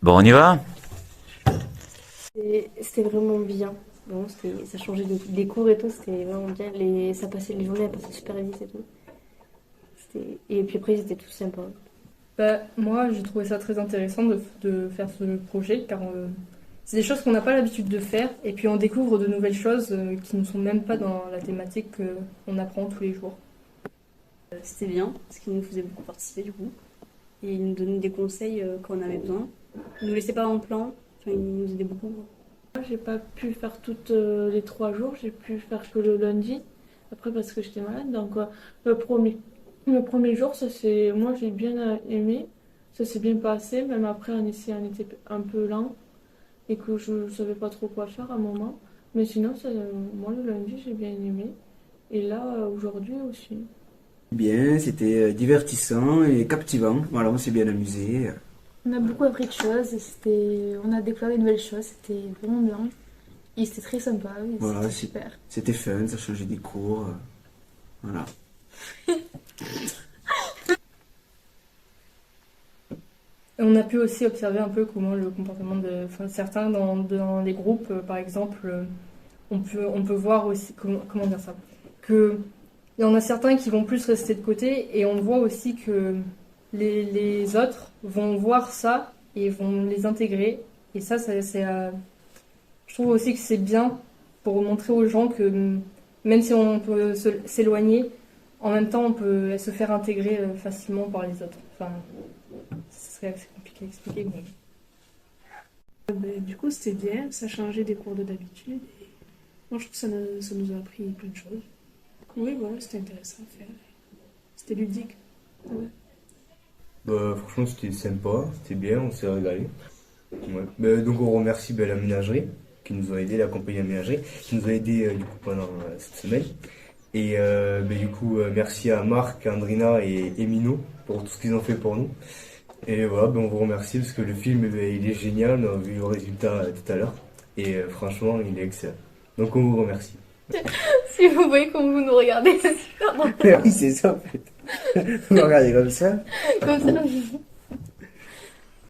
Bon, on y va? C'était vraiment bien. Bon, ça changeait des cours et tout, c'était vraiment bien. Ça passait les journées, elles passaient super vite et tout. Et puis après, ils étaient tous sympas. Bah, moi, j'ai trouvé ça très intéressant de faire ce projet, car c'est des choses qu'on n'a pas l'habitude de faire, et puis on découvre de nouvelles choses qui ne sont même pas dans la thématique qu'on apprend tous les jours. C'était bien, parce qu'il nous faisait beaucoup participer du coup. Et il nous donnait des conseils quand on avait besoin. Il nous laissait pas en plan, enfin, il nous aidait beaucoup. Moi, j'ai pas pu faire toutes les 3 jours, j'ai pu faire que le lundi. Après, parce que j'étais malade, donc le premier, le premier jour, moi j'ai bien aimé. Ça s'est bien passé, même après on était un peu lent et que je savais pas trop quoi faire à un moment. Mais sinon, moi le lundi, j'ai bien aimé. Et là, aujourd'hui aussi. Bien, c'était divertissant et captivant. Voilà, on s'est bien amusé. On a beaucoup appris de choses, on a découvert des nouvelles choses, c'était vraiment bien. Et c'était très sympa, oui, Voilà, c'était super. c'était fun, ça changeait des cours. Voilà. Et on a pu aussi observer un peu comment le comportement de certains dans les groupes, par exemple, on peut voir aussi, comment dire ça, que il y en a certains qui vont plus rester de côté, et on voit aussi que les autres vont voir ça et vont les intégrer. Et ça, je trouve aussi que c'est bien pour montrer aux gens que même si on peut s'éloigner, en même temps, on peut se faire intégrer facilement par les autres. Enfin, ce serait assez compliqué à expliquer, mais... Du coup, c'était bien, ça changeait des cours de d'habitude. Et moi, je trouve que ça nous a appris plein de choses. Oui, voilà, c'était intéressant à faire. C'était ludique. Ouais. Bah, franchement, c'était sympa, c'était bien, on s'est régalé. Ouais. Bah, donc, on remercie la ménagerie qui nous a aidé, la compagnie aménagerie, qui nous a aidé du coup pendant cette semaine. Et du coup, merci à Marc, Andrina et Mino pour tout ce qu'ils ont fait pour nous. Et voilà, on vous remercie parce que le film, il est génial, on a vu le résultat tout à l'heure. Et franchement, il est excellent. Donc, on vous remercie. Si vous voyez comme vous nous regardez, c'est super drôle. Oui, c'est ça en fait. Vous me regardez comme ça. Comme ça.